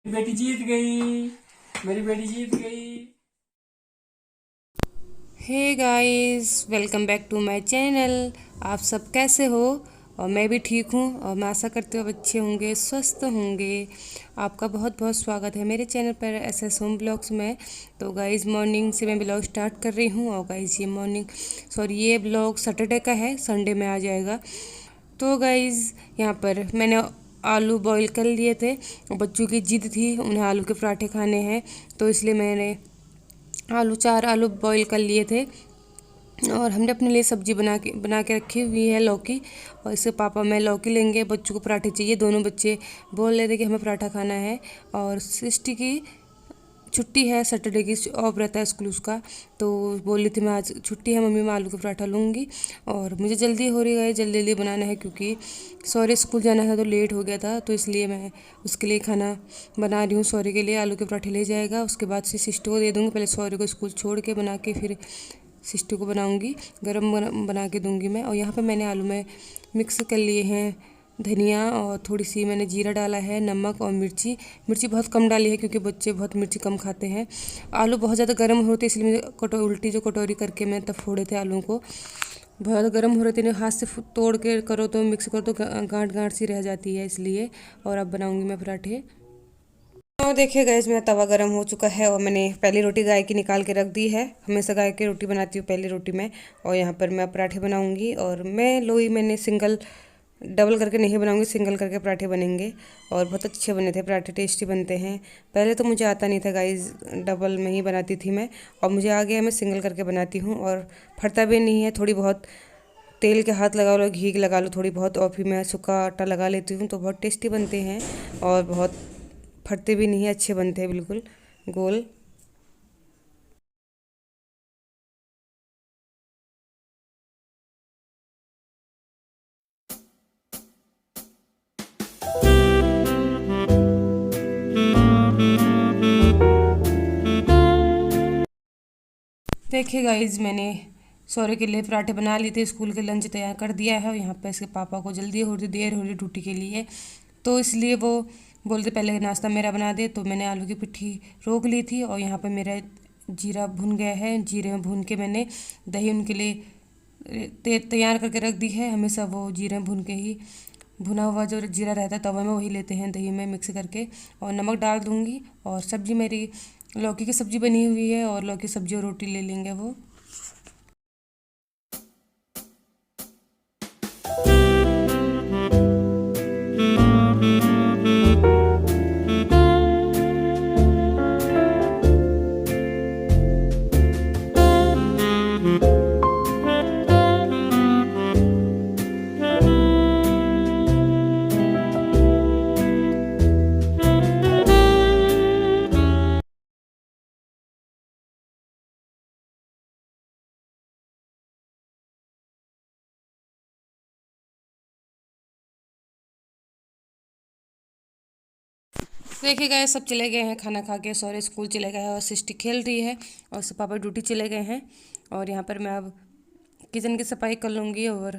बेटी जीत गई। मेरी बेटी जीत गई। Hey guys, welcome back to my channel. आप सब कैसे हो? और मैं भी ठीक हूँ और मैं आशा करती हूँ आप अच्छे होंगे, स्वस्थ होंगे। आपका बहुत बहुत स्वागत है मेरे चैनल पर एसएस होम ब्लॉग्स में। तो गाइस, मॉर्निंग से मैं ब्लॉग स्टार्ट कर रही हूँ और गाइस ये ब्लॉग सैटरडे का है, संडे में आ जाएगा। तो गाइस, यहाँ पर मैंने आलू बॉईल कर लिए थे और बच्चों की जिद थी, उन्हें आलू के पराठे खाने हैं, तो इसलिए मैंने चार आलू बॉईल कर लिए थे। और हमने अपने लिए सब्जी बना के रखी हुई है, लौकी। और इससे पापा मैं लौकी लेंगे, बच्चों को पराठे चाहिए। दोनों बच्चे बोल रहे थे कि हमें पराठा खाना है। और सृष्टि की छुट्टी है, सैटरडे की ऑफ रहता है स्कूल उसका। तो बोल रही थी मैं आज छुट्टी है मम्मी, मैं आलू का पराठा लूँगी। और मुझे जल्दी हो रही है, जल्दी जल्दी बनाना है क्योंकि सौरे स्कूल जाना था तो लेट हो गया था, तो इसलिए मैं उसके लिए खाना बना रही हूँ। सौरे के लिए आलू के पराठे ले जाएगा, उसके बाद से सिस्टर को दे दूँगी। पहले सौरे को स्कूल छोड़ के बना के फिर सिस्टू को बनाऊंगी, बना के दूंगी मैं। और यहाँ पे मैंने आलू में मिक्स कर लिए हैं धनिया, और थोड़ी सी मैंने जीरा डाला है, नमक और मिर्ची। मिर्ची बहुत कम डाली है क्योंकि बच्चे बहुत मिर्ची कम खाते हैं। आलू बहुत ज़्यादा गर्म होते इसलिए मुझे उल्टी जो कटोरी करके मैं तब फोड़े थे आलू को। बहुत ज़्यादा गर्म हो रहे थे, हाथ से तोड़ के करो तो मिक्स करो तो गांठ गांठ सी रह जाती है, इसलिए। और अब बनाऊंगी मैं पराठे। और देखिए गाइस, मेरा तवा गरम हो चुका है और मैंने पहली रोटी गाय की निकाल के रख दी है। हमेशा गाय की रोटी बनाती हूँ पहली रोटी में। और यहाँ पर मैं पराठे बनाऊँगी, और मैंने सिंगल डबल करके नहीं बनाऊँगी, सिंगल करके पराठे बनेंगे। और बहुत अच्छे बने थे पराठे, टेस्टी बनते हैं। पहले तो मुझे आता नहीं था गाइस, डबल में ही बनाती थी मैं। और मुझे आ गया, मैं सिंगल करके बनाती हूँ और फटता भी नहीं है। थोड़ी बहुत तेल के हाथ लगा लो, घी लगा लो थोड़ी बहुत, और फिर मैं सूखा आटा लगा लेती हूँ तो बहुत टेस्टी बनते हैं। और बहुत फटते भी नहीं है, अच्छे बनते हैं बिल्कुल गोल। देखिए गाइज, मैंने सौरे के लिए पराठे बना लिए थे, स्कूल के लंच तैयार कर दिया है। और यहाँ पर इसके पापा को जल्दी हो रही, देर हो रही ड्यूटी के लिए, तो इसलिए वो बोलते पहले नाश्ता मेरा बना दे। तो मैंने आलू की पिट्ठी रोक ली थी और यहाँ पर मेरा जीरा भुन गया है। जीरे में भून के मैंने दही उनके लिए तैयार करके रख दी है। हमेशा वो जीरे में भून के ही, भुना हुआ जो जीरा रहता है तवा में, वही लेते हैं दही में मिक्स करके। और नमक डाल दूँगी। और सब्जी मेरी लौकी की सब्जी बनी हुई है, और लौकी सब्जी और रोटी ले लेंगे वो। देखिए गए, सब चले गए हैं खाना खा के, सौरे स्कूल चले गए हैं और सृष्टि खेल रही है, और सब पापा ड्यूटी चले गए हैं। और यहाँ पर मैं अब किचन की सफाई कर लूँगी, और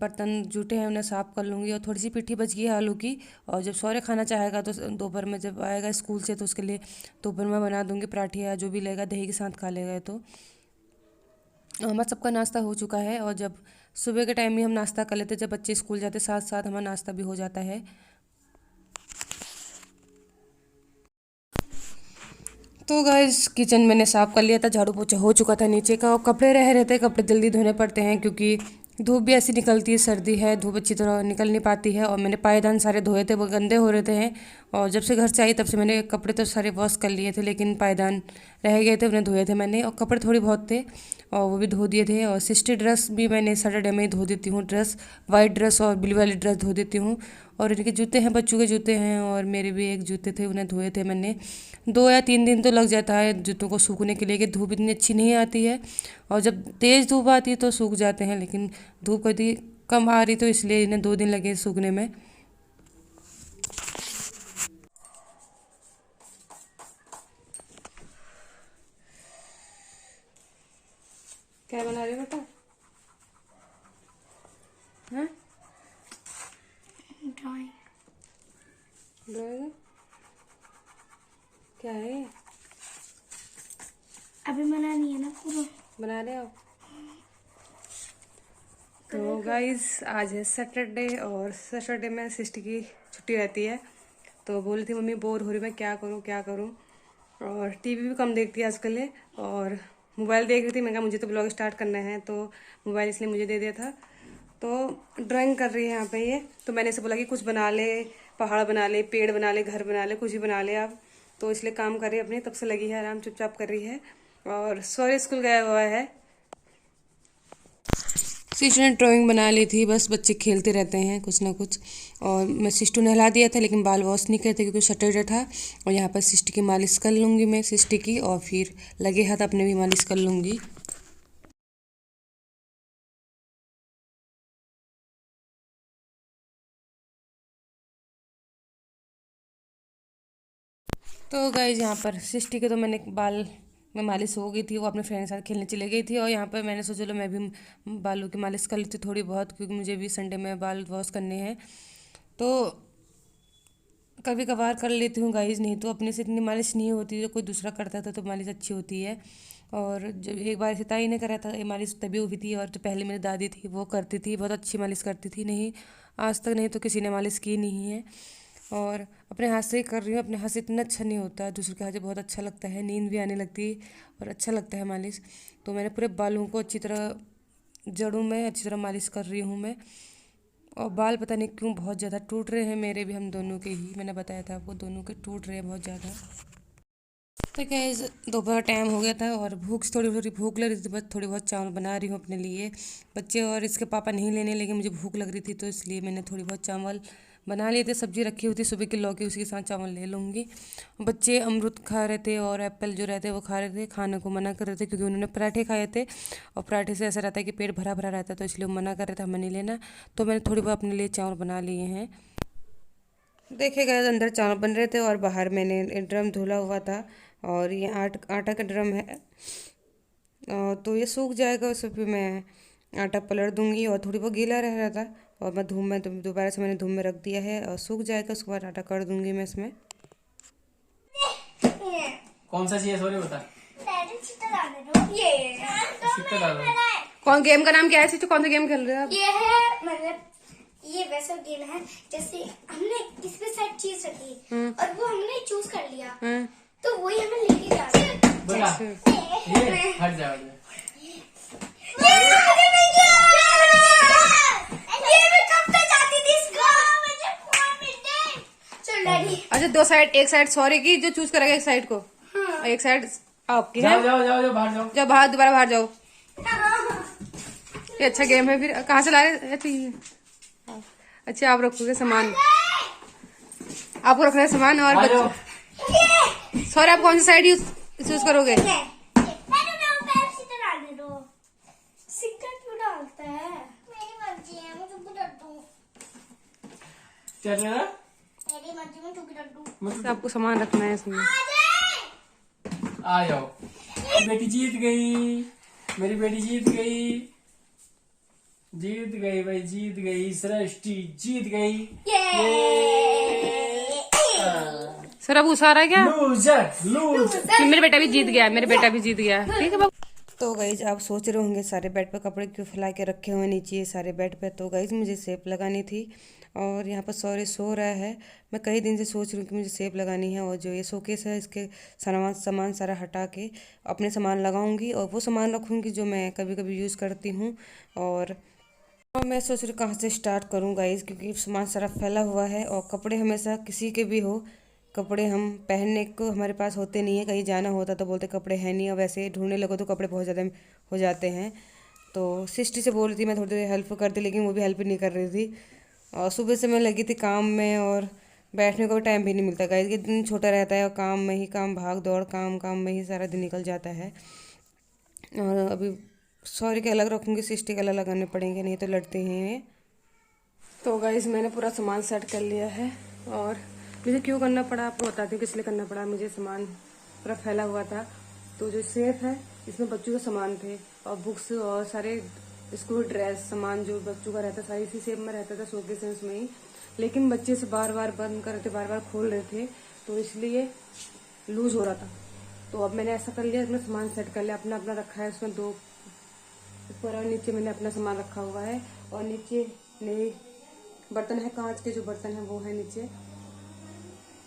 बर्तन जूठे हैं उन्हें साफ़ कर लूँगी। और थोड़ी सी पिट्ठी बच गई है आलू की। और जब सौरे खाना चाहेगा तो दोपहर में जब आएगा स्कूल से तो उसके लिए दोपहर में बना दूँगी पराठे, या जो भी लेगा दही के साथ खा लेगा। तो हमारा सबका नाश्ता हो चुका है। और जब सुबह के टाइम में हम नाश्ता कर लेते, जब बच्चे स्कूल जाते साथ साथ हमारा नाश्ता भी हो जाता है। तो गाइस, किचन मैंने साफ़ कर लिया था, झाड़ू पोछा हो चुका था नीचे का। और कपड़े रह रहे थे, कपड़े जल्दी धोने पड़ते हैं क्योंकि धूप भी ऐसी निकलती है, सर्दी है, धूप अच्छी तरह निकल नहीं पाती है। और मैंने पायदान सारे धोए थे, वो गंदे हो रहे थे हैं। और जब से घर से आई तब से मैंने कपड़े तो सारे वॉश कर लिए थे, लेकिन पायदान रह गए थे, उन्हें धोए थे मैंने। और कपड़े थोड़ी बहुत थे और वो भी धो दिए थे। और सिस्टर ड्रेस भी मैंने सैटरडे में ही धो देती हूँ, ड्रेस वाइट ड्रेस और ब्लू वाली ड्रेस धो देती हूँ। और इनके जूते हैं, बच्चों के जूते हैं, और मेरे भी एक जूते थे, उन्हें धोए थे मैंने। 2 या 3 दिन तो लग जाता है जूतों को सूखने के लिए, कि धूप इतनी अच्छी नहीं आती है। और जब तेज़ धूप आती है तो सूख जाते हैं, लेकिन धूप कभी कम आ रही तो इसलिए इन्हें 2 दिन लगे सूखने में। क्या बना रहे हो बेटा? हाँ, ड्राइंग। ड्राइंग। क्या है? अभी मना नहीं है ना पूरा बना रहे हो? तो गाइस आज है सैटरडे और सैटरडे में सिस्टर की छुट्टी रहती है। तो बोली थी मम्मी बोर हो रही, मैं क्या करूँ क्या करूँ। और टीवी भी कम देखती है आजकल है, और मोबाइल देख रही थी। मैं कहा मुझे तो ब्लॉग स्टार्ट करना है, तो मोबाइल इसलिए मुझे दे दिया था। तो ड्राइंग कर रही है यहाँ पे ये। तो मैंने इसे बोला कि कुछ बना ले, पहाड़ बना ले, पेड़ बना ले, घर बना ले, कुछ भी बना ले आप। तो इसलिए काम कर रही है अपने, तब से लगी है आराम चुपचाप कर रही है। और सॉरी स्कूल गया हुआ है। सिस्टर ने ड्राइंग बना ली थी, बस बच्चे खेलते रहते हैं कुछ ना कुछ। और मैं सिस्टर ने हिला दिया था, लेकिन बाल वॉश नहीं करते क्योंकि सैटरडे था। और यहाँ पर सिस्टर की मालिश कर लूँगी मैं सिस्टर की, और फिर लगे हाथ अपने भी मालिश कर लूँगी। तो गाइज यहाँ पर सिस्टर के तो मैंने बाल में मालिश हो गई थी, वो अपने फ्रेंड के साथ खेलने चली गई थी। और यहाँ पर मैंने सोचा चलो मैं भी बालों की मालिश कर लेती थोड़ी बहुत, क्योंकि मुझे भी संडे में बाल वॉश करने हैं। तो कभी कभार कर लेती हूँ गाइज, नहीं तो अपने से इतनी मालिश नहीं होती। जो कोई दूसरा करता था तो मालिश अच्छी होती है। और जब एक बार ऐसे ताई ने करा था ये मालिश, तभी हुई थी। और जो पहले मेरी दादी थी वो करती थी, बहुत अच्छी मालिश करती थी। नहीं आज तक नहीं तो किसी ने मालिश की नहीं है। और अपने हाथ से ही कर रही हूँ। अपने हाथ से इतना अच्छा नहीं होता, दूसरे के हाथ से बहुत अच्छा लगता है, नींद भी आने लगती है और अच्छा लगता है मालिश। तो मैंने पूरे बालों को अच्छी तरह, जड़ों में अच्छी तरह मालिश कर रही हूँ मैं। और बाल पता नहीं क्यों बहुत ज़्यादा टूट रहे हैं मेरे भी, हम दोनों के ही, मैंने बताया था आपको, दोनों के टूट रहे हैं बहुत ज़्यादा। तो क्या है, दोपहर टाइम हो गया था और थोड़ी थोड़ी भूख लग रही थी, बस थोड़ी बहुत चावल बना रही हूँ अपने लिए। बच्चे और इसके पापा नहीं लेने, लेकिन मुझे भूख लग रही थी तो इसलिए मैंने थोड़ी बहुत चावल बना लिए थे। सब्जी रखी हुई थी सुबह की लौकी, उसी के साथ चावल ले लूँगी। बच्चे अमरूद खा रहे थे और एप्पल जो रहते हैं वो खा रहे थे। खाने को मना कर रहे थे क्योंकि उन्होंने पराठे खाए थे, और पराठे से ऐसा रहता है कि पेट भरा भरा रहता है, तो इसलिए वो मना कर रहे थे हमें नहीं लेना। तो मैंने थोड़ी बहुत अपने लिए चावल बना लिए हैं। देखिएगा अंदर चावल बन रहे थे और बाहर मैंने ड्रम धुला हुआ था, और ये आटा का ड्रम है। तो ये सूख जाएगा, उस पर मैं आटा पलट दूंगी। और थोड़ी बहुत गीला रह रहा था और मैं धूप में दोबारा से मैंने धूप में रख दिया है, और सूख जाएगा उसके बाद आटा कर दूंगी मैं इसमें। कौन सा चाहिए सॉरी बता। ये सिक्का डाल दो। कौन गेम का नाम क्या है सिस्टर? कौन सा गेम खेल रहे हो आप? ये है मतलब ये वैसा गेम है जैसे हमने इसमें सारी चीज रखी और वो हमने चूज कर लिया, तो वही हमें लेके जाना है। बोला ये हट जाओ। ये मैं कब तक जाती थी इसको, मुझे फोन मिलते। चल डैडी। अच्छा दो साइड, एक साइड सॉरी की जो चूज करेगा एक साइड को, और एक साइड आपकी है। जाओ जाओ जाओ जाओ बाहर जाओ। जब बाहर दोबारा बाहर जाओ। ये अच्छा गेम है। फिर कहाँ से ला रहे? अच्छा आप रखोगे सामान, आपको रखना है सामान। और आ जाओ। बच्चे सॉरी, आप कौन सी साइड चूज करोगे? सिक्का क्यों डालता है? मेरी मर्जी है, मैं चुप कर दूं। क्या चल रहा? मेरी मर्जी में चुप कर दूं। आपको सामान रखना है इसमें। आ जाओ। बेटी जीत गई, मेरी बेटी जीत गई, जीत गई भाई, जीत गई, सृष्टि जीत गई। सर अब उसारा है क्या? Loser loser. मेरा बेटा भी जीत गया, मेरा बेटा भी जीत गया। ठीक है बाबू। तो गाइज आप सोच रहे होंगे सारे बेड पे कपड़े क्यों फैला के रखे हुए नीचे ये सारे बेड पे। तो गाइज मुझे सेप लगानी थी, और यहाँ पर सॉरी सो रहा है। मैं कई दिन से सोच रही हूँ कि मुझे सेप लगानी है, और जो ये शोकेस है इसके सामान सारा हटा के अपने सामान लगाऊंगी, और वो सामान रखूँगी जो मैं कभी कभी यूज़ करती हूँ। और मैं सोच रही हूँ कहाँ से स्टार्ट करूँ गाइज, क्योंकि सामान सारा फैला हुआ है। और कपड़े हमेशा किसी के भी हो, कपड़े हम पहनने को हमारे पास होते नहीं है। कहीं जाना होता तो बोलते कपड़े हैं नहीं, और वैसे ढूंढने लगो तो कपड़े बहुत ज़्यादा हो जाते हैं। तो सिस्टर से बोल रही थी मैं थोड़ी देर हेल्प कर दी, लेकिन वो भी हेल्प नहीं कर रही थी। और सुबह से मैं लगी थी काम में, और बैठने को टाइम भी नहीं मिलता गाइस। ये दिन छोटा रहता है और काम में ही काम, भाग दौड़ काम में ही सारा दिन निकल जाता है। और अभी सॉरी के अलग रखूँगी, सिस्टर के अलग लगाने पड़ेंगे, नहीं तो लड़ते हैं। तो गाइस मैंने पूरा सामान सेट कर लिया है, और मुझे क्यों करना पड़ा आपको बताती हूँ किस लिए करना पड़ा। मुझे सामान पूरा फैला हुआ था, तो जो सेफ है इसमें बच्चों के सामान थे, और बुक्स और सारे स्कूल ड्रेस सामान जो बच्चों का रहता है सारी इसी सेफ में रहता था, शोकेस में उसमें ही। लेकिन बच्चे से बार बार बंद कर रहे थे, बार बार खोल रहे थे, तो इसलिए लूज हो रहा था। तो अब मैंने ऐसा कर लिया, अपना सामान सेट कर लिया, अपना अपना रखा है उसमें 2 ऊपर और नीचे मैंने अपना सामान रखा हुआ है। और नीचे नए बर्तन है, कांच के जो बर्तन है वो है नीचे।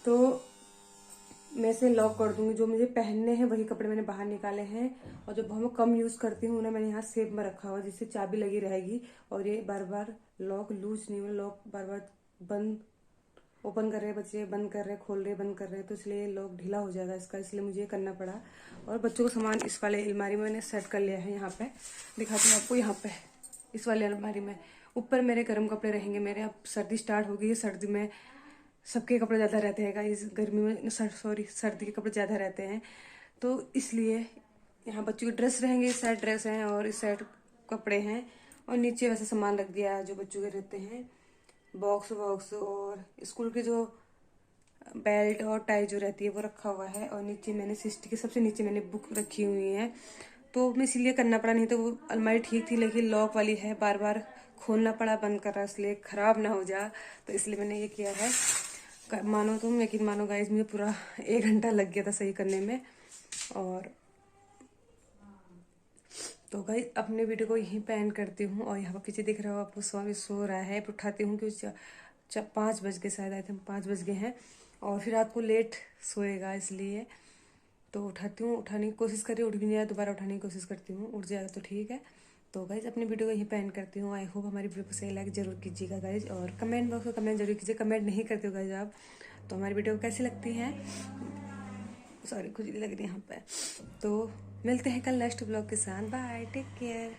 तो मैं इसे लॉक कर दूंगी। जो मुझे पहनने हैं वही कपड़े मैंने बाहर निकाले हैं, और जो बहुत कम यूज करती हूँ उन्हें मैंने यहाँ सेफ में रखा हुआ है, जिससे चाबी लगी रहेगी और ये बार बार लॉक लूज नहीं हो, लॉक बार बार बंद ओपन कर रहे हैं बच्चे, बंद कर रहे हैं, खोल रहे हैं, बंद कर रहे हैं, तो इसलिए लॉक ढीला हो जाएगा इसका, इसलिए मुझे ये करना पड़ा। और बच्चों का सामान इस वाले अलमारी में मैंने सेट कर लिया है। यहाँ पे दिखाती हूँ आपको, यहाँ पे इस वाले अलमारी में ऊपर मेरे गर्म कपड़े रहेंगे। मेरे अब सर्दी स्टार्ट हो गई है, सर्दी में सबके कपड़े ज़्यादा रहते हैं, इस गर्मी में सर्दी के कपड़े ज़्यादा रहते हैं, तो इसलिए यहाँ बच्चों के ड्रेस रहेंगे। इस साइड ड्रेस हैं और इस साइड कपड़े हैं, और नीचे वैसे सामान रख दिया जो बच्चों के रहते हैं, बॉक्स वॉक्स और स्कूल के जो बेल्ट और टाई जो रहती है वो रखा हुआ है। और नीचे मैंने सिस्टी के सबसे नीचे मैंने बुक रखी हुई है, तो मैं इसीलिए करना पड़ा, नहीं तो वो अलमारी ठीक थी लेकिन लॉक वाली है, बार बार खोलना पड़ा, बंद कर रहा, इसलिए ख़राब ना हो जा, तो इसलिए मैंने ये किया है। मानो तुम यकीन मानो गाइस, मुझे पूरा 1 घंटा लग गया था सही करने में। और तो गाइस अपने वीडियो को यहीं पे एंड करती हूँ। और यहाँ पर पीछे दिख रहा हो आपको, स्वामी सो रहा है, उठाती हूँ क्योंकि 5 बज गए, शायद आए थे 5 बज गए हैं, और फिर रात को लेट सोएगा इसलिए तो उठाती हूँ, उठाने की कोशिश करी, उठ भी नहीं आया, दोबारा उठाने की कोशिश करती हूँ, उठ जाएगा तो ठीक है। तो गाइज अपनी वीडियो को यहीं पे एंड करती हूँ। आई होप हमारी वीडियो को सही लाइक जरूर कीजिएगा गाइज, और कमेंट बॉक्स में कमेंट जरूर कीजिए। कमेंट नहीं करते हो गाइज आप तो हमारी वीडियो कैसी लगती है, सॉरी खुजली लग रही है यहाँ पे। तो मिलते हैं कल नेक्स्ट ब्लॉग के साथ, बाय, टेक केयर।